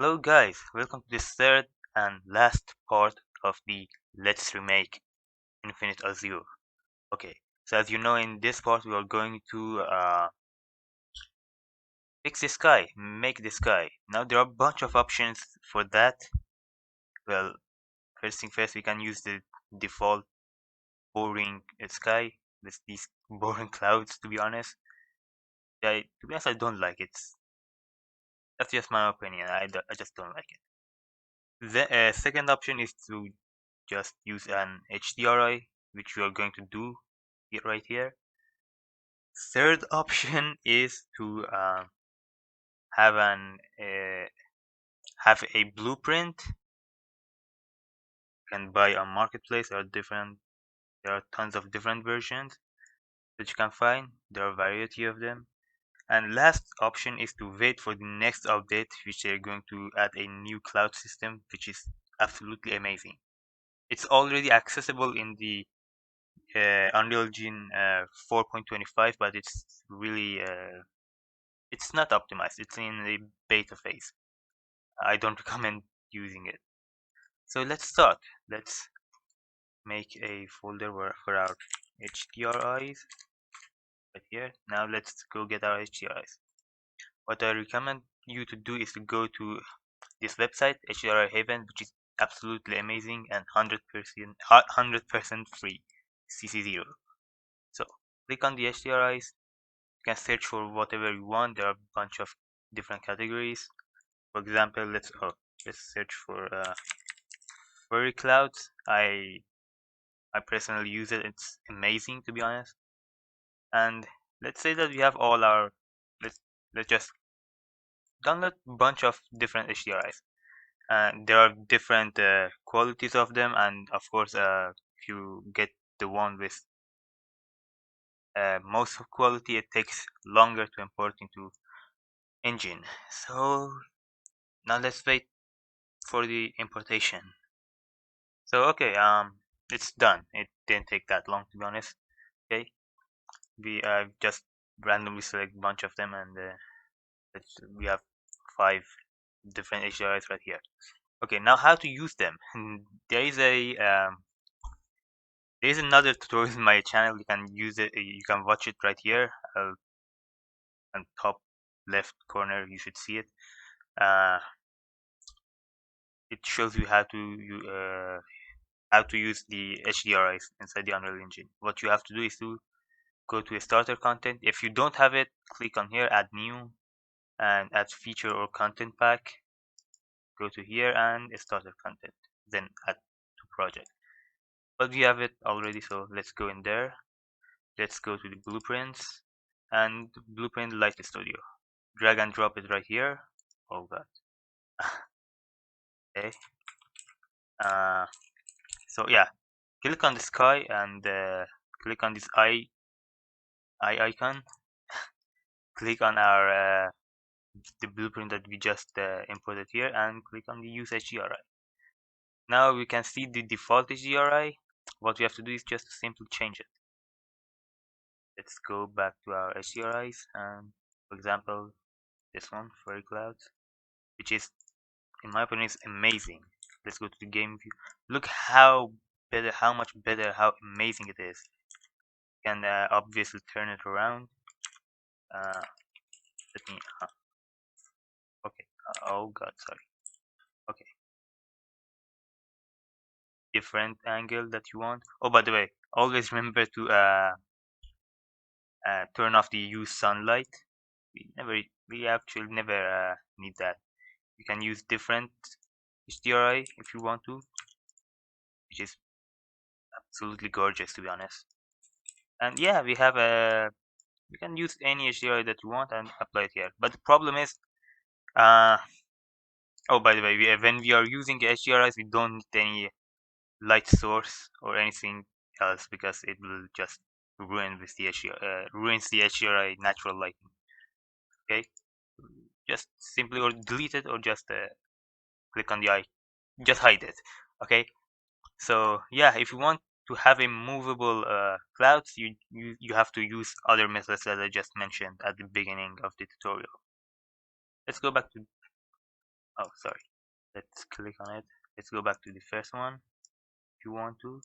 Hello guys, welcome to this third and last part of the Let's Remake Infinite Azure. Okay, so as you know, in this part we are going to fix the sky, make the sky. Now there are a bunch of options for that. Well, first thing first, we can use the default boring sky with these boring clouds. To be honest, I don't like it. That's just my opinion. I just don't like it. The second option is to just use an HDRI, which we are going to do right here. Third option is to have an have a blueprint. You can buy on marketplace. There are tons of different versions that you can find. There are a variety of them. And last option is to wait for the next update, which they're going to add a new cloud system, which is absolutely amazing. It's already accessible in the Unreal Engine 4.25, but it's not optimized. It's in the beta phase. I don't recommend using it. So let's start. Let's make a folder for our HDRIs right here. Now let's go get our HDRIs. What I recommend you to do is to go to this website, HDRI Haven, which is absolutely amazing and 100% free, CC0. So click on the HDRIs. You can search for whatever you want. There are a bunch of different categories. For example, let's search for furry clouds. I personally use it. It's amazing, to be honest. And let's say that we have all our let's let's just download a bunch of different HDRIs. And there are different qualities of them, and of course, if you get the one with most quality, it takes longer to import into engine. So now let's wait for the importation. So okay, it's done. It didn't take that long, to be honest. Okay, we just randomly select a bunch of them, and we have 5 different HDRIs right here. Okay, now how to use them? There is a there is another tutorial in my channel. You can use it. You can watch it right here. On top left corner, you should see it. Uh, it shows you how to use the HDRIs inside the Unreal Engine. What you have to do is to go to a starter content. If you don't have it, click on here, add new, and add feature or content pack. Go to here and starter content, then add to project. But we have it already, so let's go in there. Let's go to the blueprints and blueprint light studio. Drag and drop it right here. Oh god. Okay. Uh, so yeah, click on the sky and click on this eye icon. Click on our the blueprint that we just imported here, and click on the use HDRI. Now we can see the default HDRI. What we have to do is just simply change it. Let's go back to our HDRIs and, for example, this one, Fairy Clouds, which is, in my opinion, is amazing. Let's go to the game view. Look how much better, how amazing it is. You can obviously turn it around. Uh, let me, okay. Oh god, sorry. Okay, different angle that you want. Oh, by the way, always remember to turn off the use sunlight. We actually never need that. You can use different HDRI if you want to, which is absolutely gorgeous, to be honest. And yeah, we can use any HDRI that you want and apply it here. But the problem is, uh, oh, by the way, when we are using HDRIs, we don't need any light source or anything else, because it will just ruins the HDRI natural lighting. Okay, just simply or delete it, or just click on the eye, just hide it. Okay, so yeah, if you want to have a movable clouds, you have to use other methods that I just mentioned at the beginning of the tutorial. Let's go back to Oh, sorry. Let's click on it. Let's go back to the first one if you want to.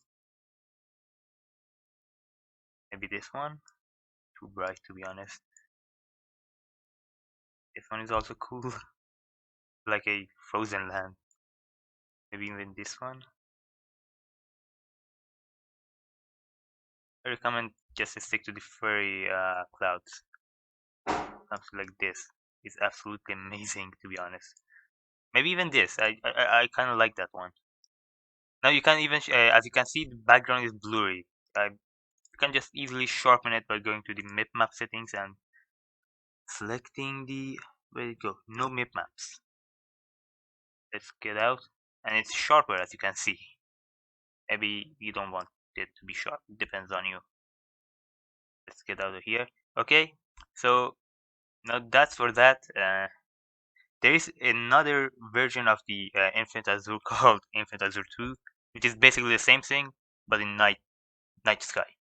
Maybe this one. Too bright to be honest. This one is also cool. Like a frozen land. Maybe even this one. I recommend just to stick to the furry clouds. Something like this is absolutely amazing to be honest. Maybe even this. I kind of like that one. Now you can even, as you can see, the background is blurry. You can just easily sharpen it by going to the map settings and selecting the, where it go? No maps. Let's get out, and it's sharper as you can see. Maybe you don't want it to be sharp. It depends on you. Let's get out of here. Okay, so now that's for that. There is another version of the Infinite Azure called Infinite Azure 2, which is basically the same thing but in night sky.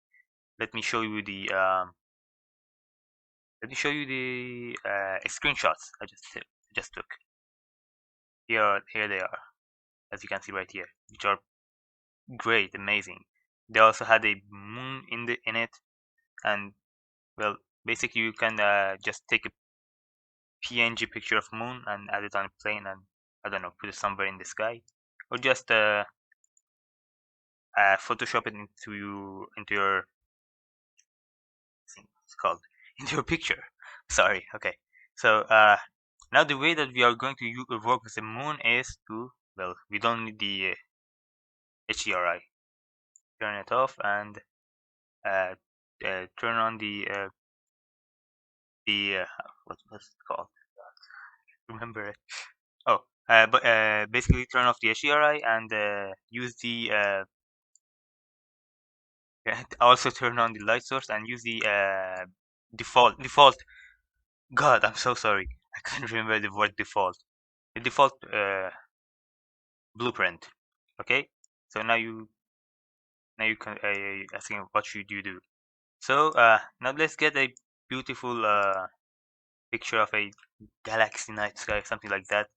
Let me show you the screenshots I just took. Here they are, as you can see right here, which are great, amazing. They also had a moon in it, and well, basically you can just take a PNG picture of moon and add it on a plane and I don't know, put it somewhere in the sky, or just Photoshop it into your, I think it's called, into your picture. Sorry. Okay. So now the way that we are going to work with the moon is to, well, we don't need the HDRI. Turn it off and uh, turn on the what's it called? Remember it? Oh, but basically turn off the HDRI and use the also turn on the light source and use the default. God, I'm so sorry. I can't remember the word default. The default blueprint. Okay, so now you can asking what should you do. So now let's get a beautiful picture of a galaxy night sky, something like that.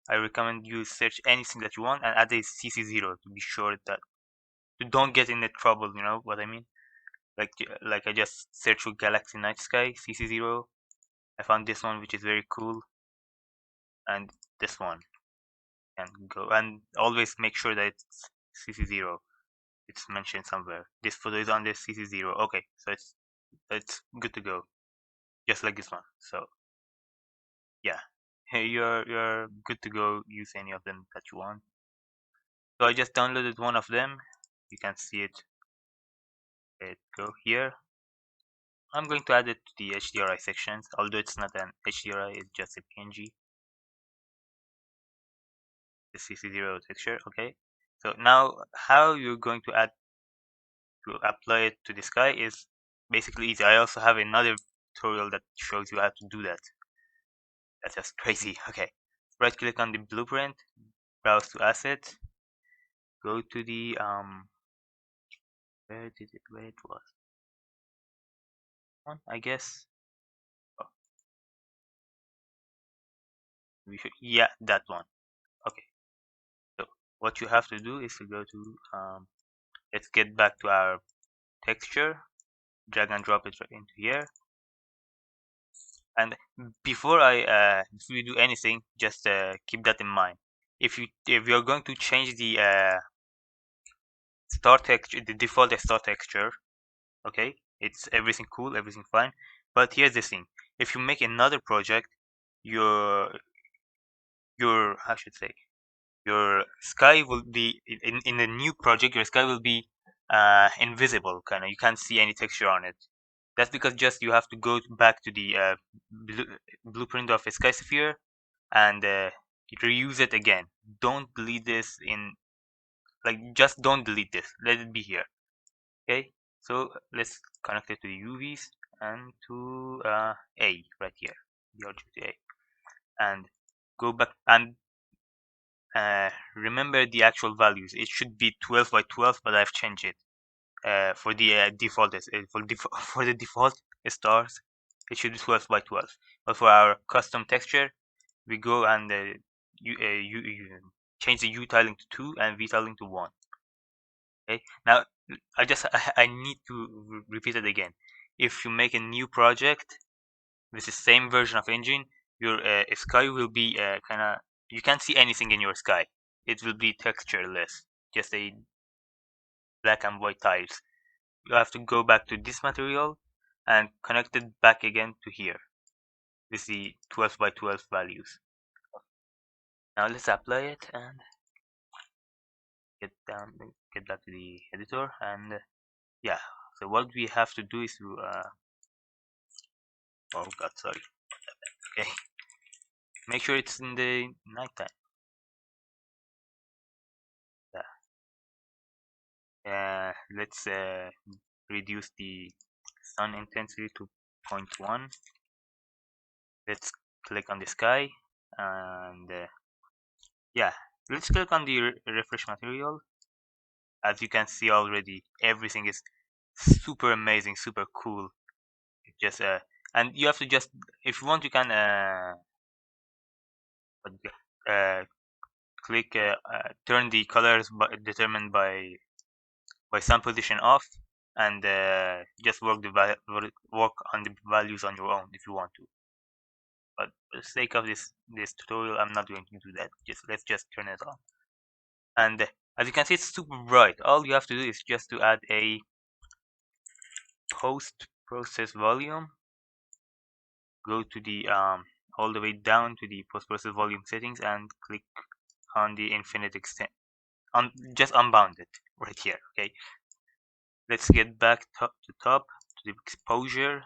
I recommend you search anything that you want and add a CC0 to be sure that you don't get in the trouble. You know what I mean? Like I just searched for galaxy night sky CC0. I found this one which is very cool, and this one can go. And always make sure that it's CC0. It's mentioned somewhere. This photo is on this CC0. Okay, so it's good to go, just like this one. So yeah, hey, you're good to go. Use any of them that you want. So I just downloaded one of them. You can see it. It go here. I'm going to add it to the HDRI sections, although it's not an HDRI, it's just a PNG. The CC0 texture. Okay. So now how you're going to apply it to the sky is basically easy. I also have another tutorial that shows you how to do that. That's just crazy. Okay. Right click on the blueprint, browse to asset, go to the where it was one, I guess. Oh, yeah, that one. Okay. So what you have to do is to go to let's get back to our texture, drag and drop it right into here. And before you do anything, just keep that in mind. If you're going to change the star texture, the default star texture, okay, it's everything cool, everything fine. But here's the thing: if you make another project, your how should I say, your sky will be in the new project. Your sky will be invisible, kind of. You can't see any texture on it. That's because just you have to go back to the blueprint of a sky sphere and reuse it again. Don't delete this in, like, just don't delete this. Let it be here. Okay. So let's connect it to the UVs and to A right here, the object A, and go back and remember the actual values. It should be 12 by 12, but I've changed it for the default for the default stars. It should be 12 by 12. But for our custom texture, we go and you change the U tiling to 2 and V tiling to 1. Okay, now I need to repeat it again. If you make a new project with the same version of engine, your sky will be kind of, you can't see anything in your sky. It will be textureless, just a black and white tiles. You have to go back to this material and connect it back again to here with the 12 by 12 values. Now let's apply it and get down, get back to the editor, and yeah. So what we have to do is to oh god, sorry. Okay, make sure it's in the nighttime. Yeah. Let's reduce the sun intensity to 0.1. Let's click on the sky, and yeah, let's click on the refresh material. As you can see already, everything is super amazing, super cool. It just and you have to just, if you want, you can uh click turn the colors determined by sun position off, and just work on the values on your own if you want to. But for the sake of this tutorial, I'm not going to do that. Let's just turn it on. And as you can see, it's super bright. All you have to do is just to add a post process volume. Go to the all the way down to the post process volume settings and click on the infinite extent. Just unbound it right here. Okay. Let's get back to top to the exposure,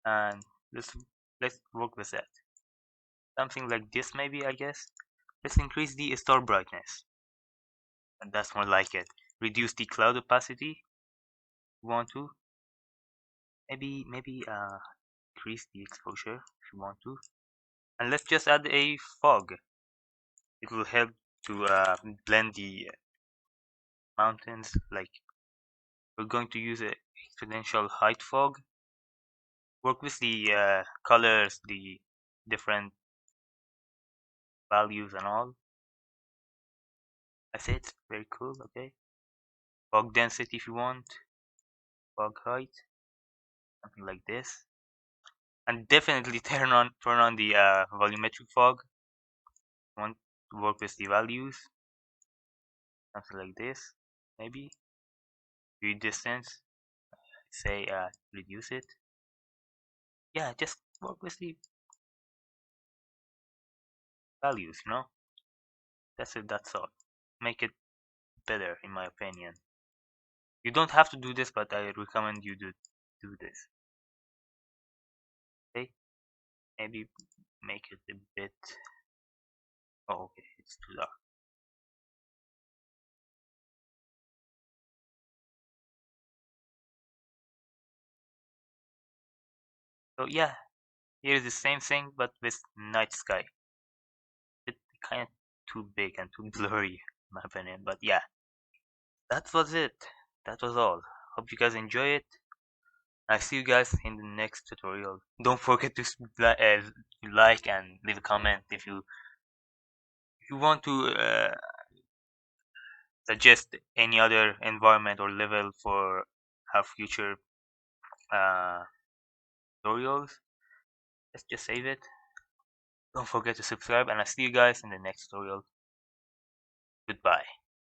and let's work with that. Something like this, maybe, I guess. Let's increase the star brightness, and that's more like it. Reduce the cloud opacity if you want to. Maybe increase the exposure if you want to. And let's just add a fog. It will help to blend the mountains. Like, we're going to use a exponential height fog. Work with the colors, the different values and all. That's it. Very cool. Okay. Fog density if you want. Fog height. Something like this. And definitely turn on the volumetric fog. Want to work with the values. Something like this. Maybe. View distance. Say reduce it. Yeah, just work with the values. That's it. That's all. Make it better, in my opinion. You don't have to do this, but I recommend you to do this. Okay, maybe make it a bit. Oh, okay, it's too dark. So yeah, here's the same thing, but with night sky. It's kind of too big and too blurry, in my opinion. But yeah, that was it. That was all. Hope you guys enjoy it. I see you guys in the next tutorial. Don't forget to like and leave a comment if you want to suggest any other environment or level for our future uh, tutorials. Let's just save it. Don't forget to subscribe, and I'll see you guys in the next tutorial. Goodbye.